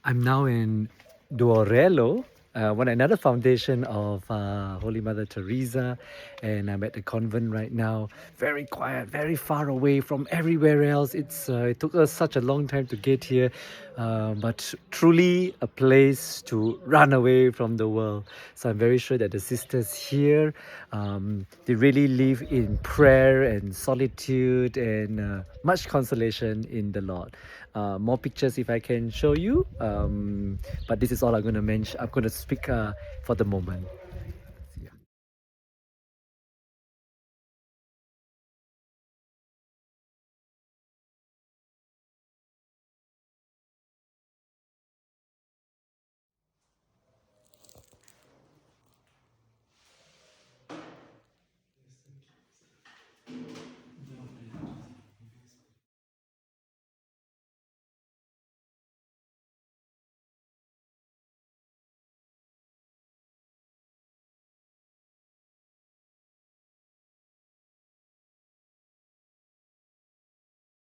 I'm now in Duruelo, another foundation of Holy Mother Teresa, and I'm at the convent right now. Very quiet, very far away from everywhere else. It took us such a long time to get here, but truly a place to run away from the world. So I'm very sure that the sisters here, they really live in prayer and solitude and much consolation in the Lord. More pictures if I can show you, but this is all I'm going to mention. I'm going to speak for the moment.